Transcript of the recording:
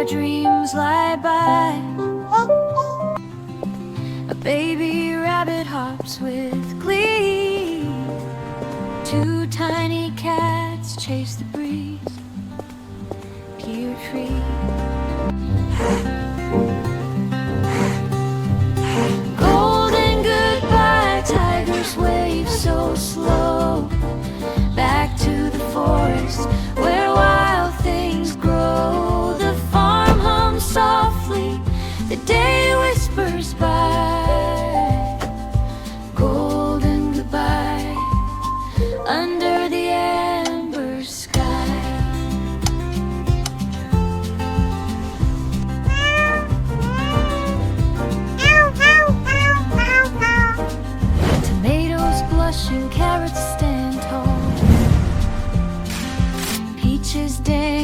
their dreams lie by. A baby rabbit hops with glee. Two tiny cats chase the breeze. Pear tree. Golden goodbye, tigers wave so slow. Back to the forest where wild things grow. The farm hums softly, the day whispers by. Golden goodbye under the amber sky. Tomatoes blush and carrots stand tall. Peaches dance